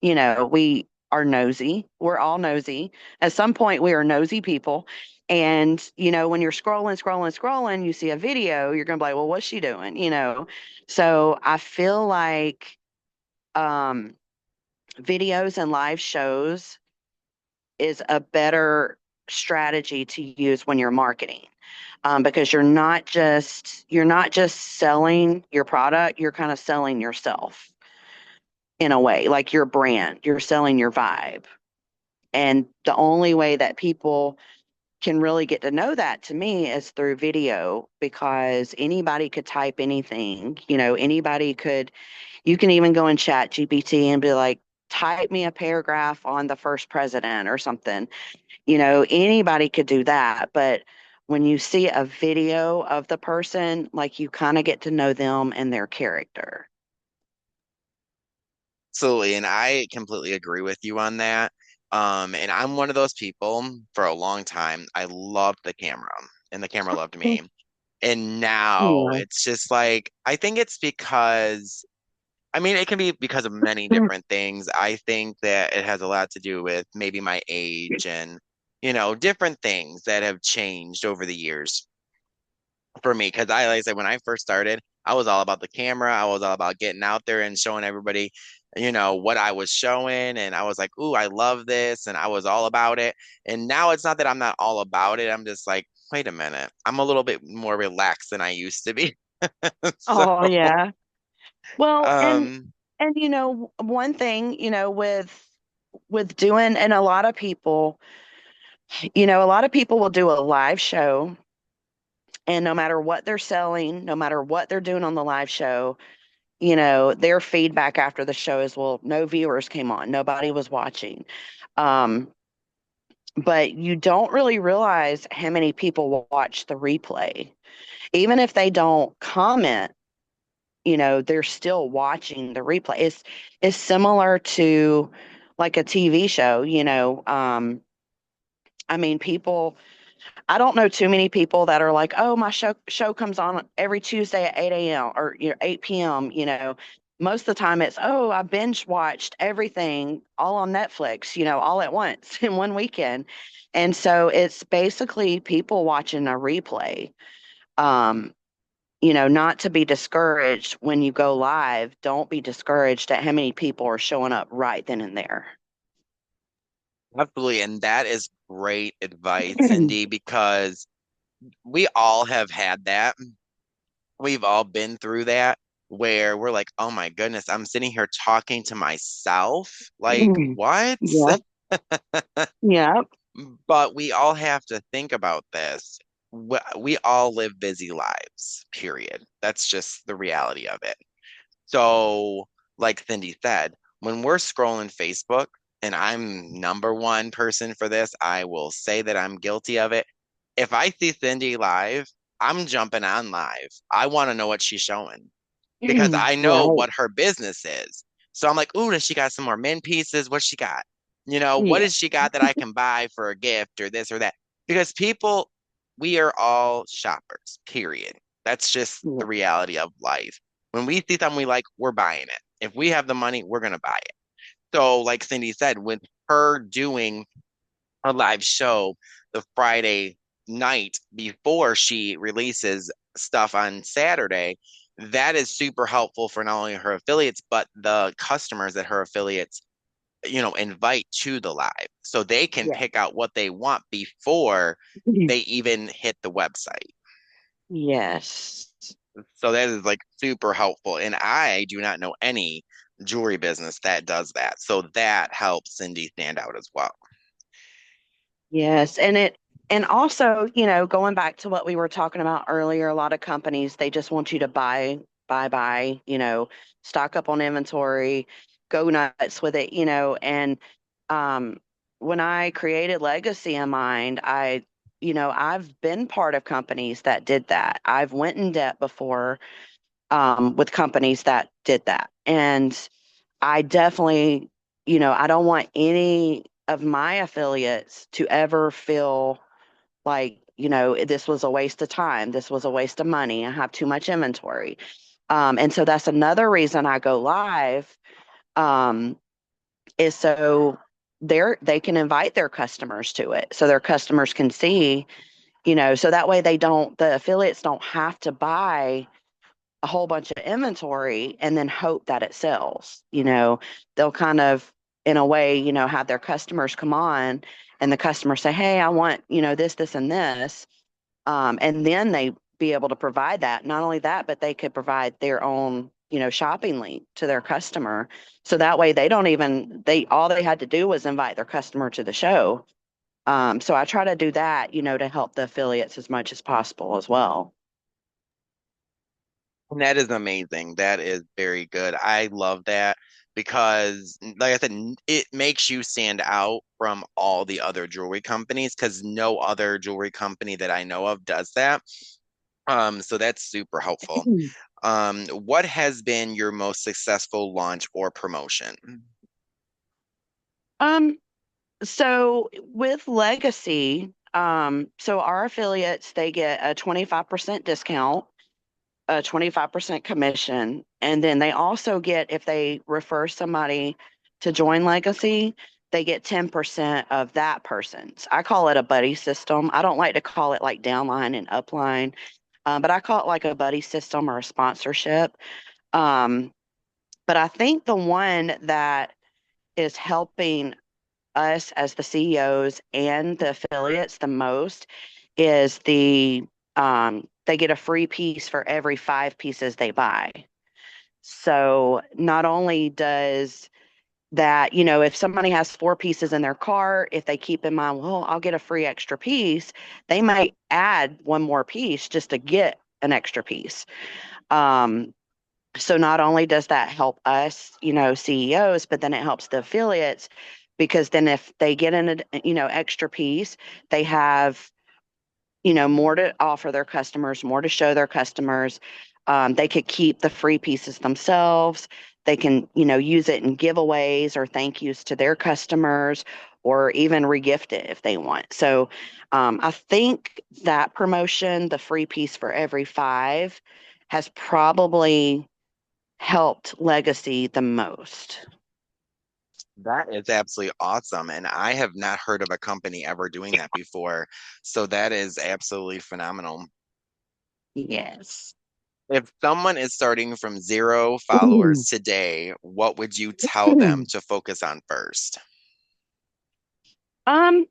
we are nosy. We're all nosy. At some point, we are nosy people. And, when you're scrolling, scrolling, scrolling, you see a video, you're going to be like, well, what's she doing? So I feel like um, videos and live shows is a better strategy to use when you're marketing. Because you're not just selling your product, you're kind of selling yourself in a way, like your brand, you're selling your vibe. And the only way that people can really get to know that to me is through video because anybody could type anything. You can even go in chat GPT and be like, type me a paragraph on the first president or something. Anybody could do that. But when you see a video of the person, like you kind of get to know them and their character. Absolutely, and I completely agree with you on that. And I'm one of those people for a long time. I loved the camera, and the camera loved me. And now Yeah. it's just like I think it's because I mean it can be because of many different things. I think that it has a lot to do with maybe my age and different things that have changed over the years for me because like I said, when I first started, I was all about the camera. I was all about getting out there and showing everybody, what I was showing. And I was like, ooh, I love this. And I was all about it. And now it's not that I'm not all about it. I'm just like, wait a minute. I'm a little bit more relaxed than I used to be. So, Oh, yeah. Well, and um, and one thing, with doing and a lot of people will do a live show and no matter what they're selling, no matter what they're doing on the live show, their feedback after the show is, well, no viewers came on, nobody was watching. Um, but you don't really realize how many people will watch the replay. Even if they don't comment, they're still watching the replay. It's similar to like a TV show, I mean, people, I don't know too many people that are like, oh, my show comes on every Tuesday at 8 a.m. or 8 p.m. Most of the time it's, oh, I binge watched everything all on Netflix, all at once in one weekend. And so it's basically people watching a replay. Um, not to be discouraged when you go live. Don't be discouraged at how many people are showing up right then and there. Absolutely. And that is great advice, Cindy, because we all have had that. We've all been through that where we're like, oh my goodness, I'm sitting here talking to myself. Like, what? Yeah. Yeah. But we all have to think about this. We all live busy lives, period. That's just the reality of it. So, like Cindy said, when we're scrolling Facebook, and I'm number one person for this, I will say that I'm guilty of it. If I see Cindy live, I'm jumping on live. I want to know what she's showing because I know Right. what her business is. So I'm like, ooh, does she got some more min pieces? What she got? What Yeah. has she got that I can buy for a gift or this or that? Because people, we are all shoppers, period. That's just the reality of life. When we see something we like, we're buying it. If we have the money, we're going to buy it. So, like Cindy said, with her doing a live show the Friday night before she releases stuff on Saturday, that is super helpful for not only her affiliates, but the customers that her affiliates, invite to the live. So they can Yeah. pick out what they want before Yeah. they even hit the website. Yes. So that is like super helpful. And I do not know any jewelry business that does that. So that helps Cindy stand out as well. Yes. And also, going back to what we were talking about earlier, a lot of companies, they just want you to buy, stock up on inventory, go nuts with it, and um, when I created Legacy in Mind, I've been part of companies that did that. I've went in debt before with companies that did that. And I definitely, I don't want any of my affiliates to ever feel like, this was a waste of time. This was a waste of money. I have too much inventory. And so that's another reason I go live, um, is so they can invite their customers to it. So their customers can see, so that way the affiliates don't have to buy a whole bunch of inventory and then hope that it sells. They'll kind of, in a way, have their customers come on and the customer say, hey, I want, this, and this. And then they be able to provide that. Not only that, but they could provide their own, shopping link to their customer. So that way all they had to do was invite their customer to the show. So I try to do that, to help the affiliates as much as possible as well. And that is amazing. That is very good. I love that because, like I said, it makes you stand out from all the other jewelry companies because no other jewelry company that I know of does that. So that's super helpful. What has been your most successful launch or promotion? Um, So with Legacy, so our affiliates, they get a 25% discount, a 25% commission, and then they also get, if they refer somebody to join Legacy, they get 10% of that person's. I call it a buddy system. I don't like to call it like downline and upline, but I call it like a buddy system or a sponsorship. Um, but I think the one that is helping us as the CEOs and the affiliates the most is they get a free piece for every 5 pieces they buy. So not only does that, if somebody has 4 pieces in their cart, if they keep in mind, well, I'll get a free extra piece, they might add one more piece just to get an extra piece. Um, so not only does that help us, CEOs, but then it helps the affiliates because then if they get an, extra piece, they have, more to offer their customers, more to show their customers. They could keep the free pieces themselves. They can, use it in giveaways or thank yous to their customers, or even regift it if they want. So I think that promotion, the free piece for every five, has probably helped Legacy the most. That is absolutely awesome. And I have not heard of a company ever doing that before. So that is absolutely phenomenal. Yes. If someone is starting from zero followers today, what would you tell them to focus on first? Um,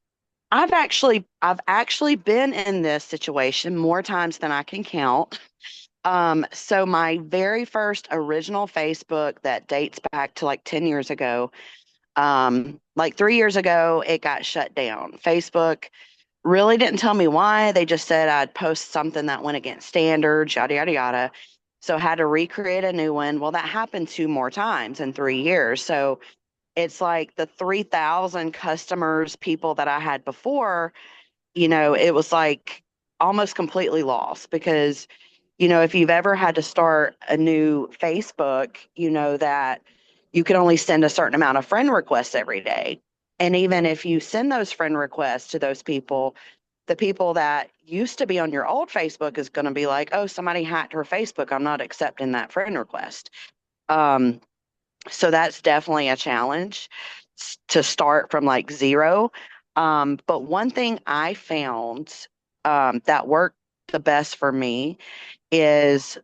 I've actually been in this situation more times than I can count. So my very first original Facebook that dates back to like 10 years ago, like 3 years ago, it got shut down. Facebook really didn't tell me why. They just said I'd post something that went against standards, yada, yada, yada. So I had to recreate a new one. Well, that happened two more times in 3 years. So it's like the 3,000 customers, people that I had before, it was like almost completely lost because, if you've ever had to start a new Facebook, you know that you can only send a certain amount of friend requests every day. And even if you send those friend requests to those people, the people that used to be on your old Facebook is going to be like, oh, somebody hacked her Facebook. I'm not accepting that friend request. Um, so that's definitely a challenge to start from like zero. But one thing I found that worked the best for me is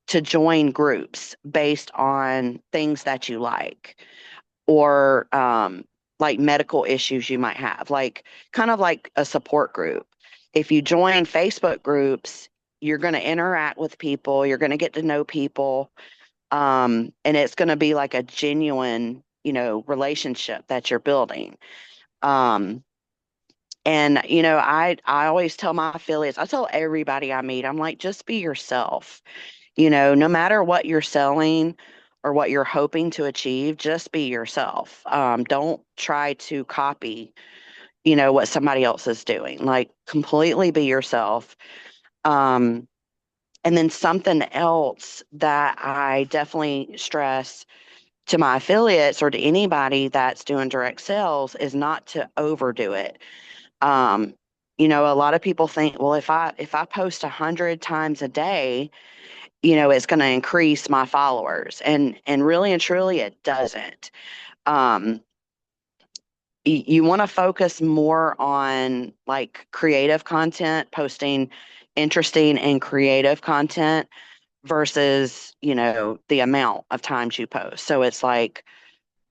to join groups based on things that you like, or like medical issues you might have, like kind of like a support group. If you join Facebook groups, you're going to interact with people, you're going to get to know people, and it's going to be like a genuine, relationship that you're building. Um, and I always tell my affiliates, I tell everybody I meet, I'm like, just be yourself. No matter what you're selling or what you're hoping to achieve, just be yourself. Don't try to copy, what somebody else is doing. Like, completely be yourself. Um, and then something else that I definitely stress to my affiliates or to anybody that's doing direct sales is not to overdo it. Um, a lot of people think, well, if I post 100 times a day, it's going to increase my followers, and really and truly, it doesn't. Um, you want to focus more on like creative content, posting interesting and creative content versus, the amount of times you post. So it's like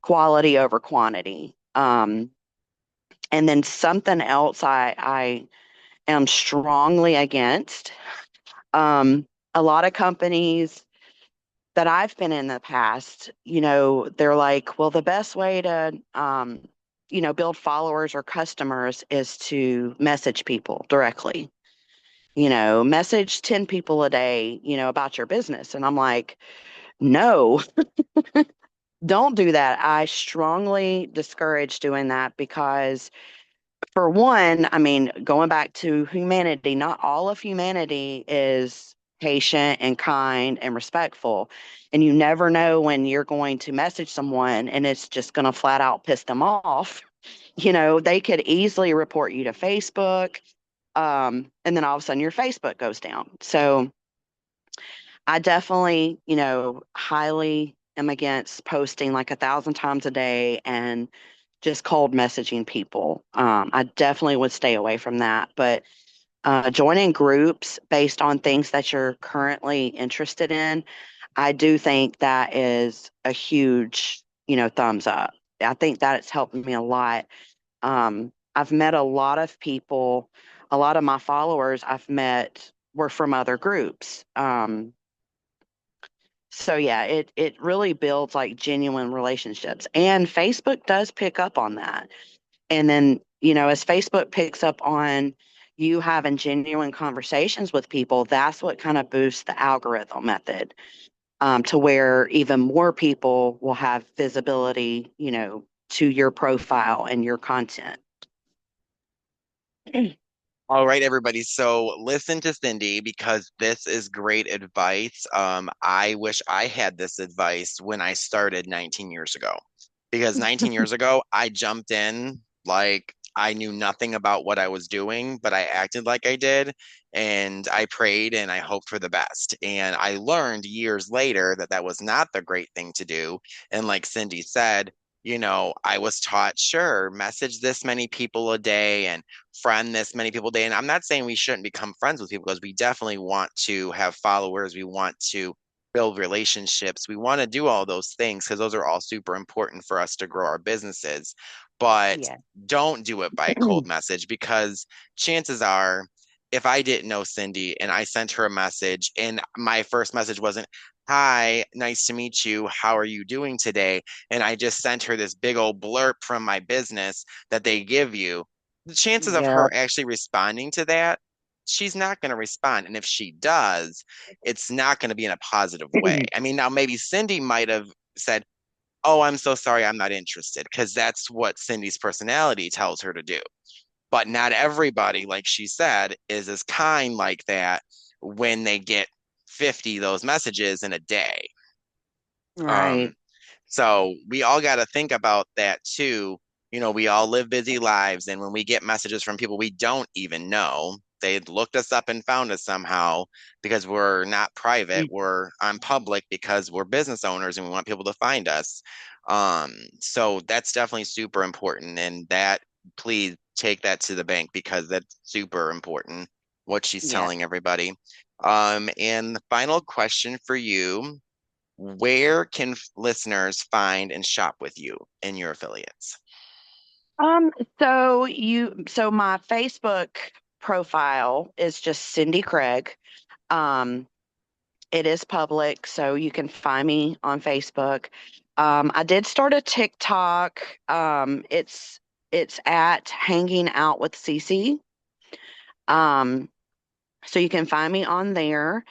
quality over quantity. And then something else I am strongly against. A lot of companies that I've been in the past, they're like, well, the best way to, build followers or customers is to message people directly. Message 10 people a day, about your business. And I'm like, no, don't do that. I strongly discourage doing that because, for one, I mean, going back to humanity, not all of humanity is patient and kind and respectful. And you never know when you're going to message someone and it's just going to flat out piss them off. They could easily report you to Facebook. And then all of a sudden your Facebook goes down. So I definitely, highly am against posting like 1,000 times a day and just cold messaging people. I definitely would stay away from that. But joining groups based on things that you're currently interested in, I do think that is a huge, thumbs up. I think that it's helped me a lot. I've met a lot of people, a lot of my followers I've met were from other groups. So yeah, it really builds like genuine relationships. And Facebook does pick up on that. And then, as Facebook picks up on you having genuine conversations with people, that's what kind of boosts the algorithm method, to where even more people will have visibility, to your profile and your content. All right, everybody. So listen to Cindy because this is great advice. I wish I had this advice when I started 19 years ago. Because 19 years ago, I jumped in like I knew nothing about what I was doing, but I acted like I did. And I prayed and I hoped for the best. And I learned years later that that was not the great thing to do. And like Cindy said, I was taught, sure, message this many people a day and friend this many people a day. And I'm not saying we shouldn't become friends with people because we definitely want to have followers. We want to build relationships. We want to do all those things because those are all super important for us to grow our businesses. But Yeah. don't do it by cold message because chances are, if I didn't know Cindy and I sent her a message and my first message wasn't, "Hi, nice to meet you. How are you doing today?" And I just sent her this big old blurb from my business that they give you, the chances of Yeah. her actually responding to that, she's not going to respond. And if she does, it's not going to be in a positive way. I mean, now maybe Cindy might have said, "Oh, I'm so sorry, I'm not interested," because that's what Cindy's personality tells her to do. But not everybody, like she said, is as kind like that when they get 50 of those messages in a day. Um, Right. so we all got to think about that too. We all live busy lives, and when we get messages from people we don't even know, they looked us up and found us somehow because we're not private, we're on public because we're business owners and we want people to find us. So that's definitely super important, and that please take that to the bank because that's super important what she's Yeah. telling everybody. And the final question for you, where can listeners find and shop with you and your affiliates? Um, so my Facebook profile is just Cindy Craig. Um, it is public, so you can find me on Facebook. I did start a TikTok. It's at Hanging Out with Cece. Um, so you can find me on there.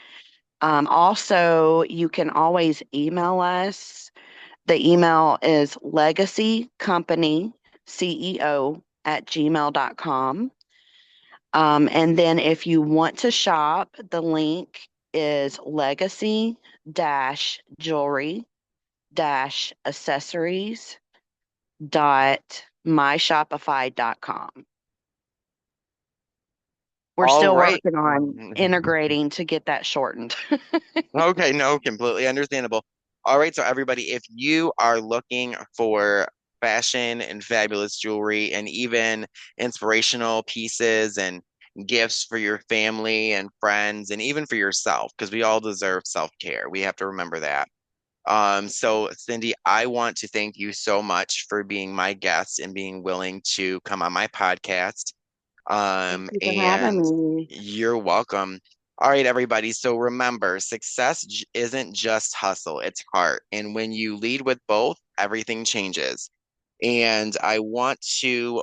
Also, you can always email us. The email is legacycompanyceo@gmail.com. And then if you want to shop, the link is legacy jewelry accessories dot myshopify.com. We're All still right. working on integrating to get that shortened. Okay, no, completely understandable. All right, so everybody, if you are looking for fashion and fabulous jewelry and even inspirational pieces and gifts for your family and friends and even for yourself, because we all deserve self-care. We have to remember that. So Cindy, I want to thank you so much for being my guest and being willing to come on my podcast. Thank you for having And me. you're welcome. All right, everybody. So remember, success isn't just hustle, it's heart. And when you lead with both, everything changes. And I want to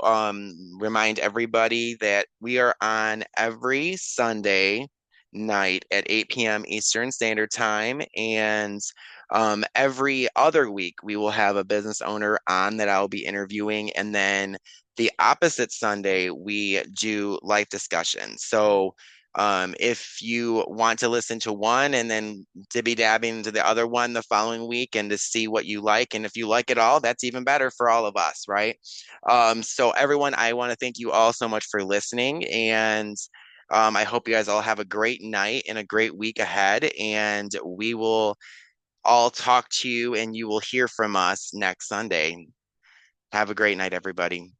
remind everybody that we are on every Sunday night at 8 p.m. Eastern Standard Time. And every other week, we will have a business owner on that I'll be interviewing. And then the opposite Sunday, we do life discussions. So if you want to listen to one and then dibby dabbing into the other one the following week and to see what you like, and if you like it all, that's even better for all of us, right? So everyone, I want to thank you all so much for listening, and I hope you guys all have a great night and a great week ahead, and we will all talk to you and you will hear from us next Sunday. Have a great night, everybody.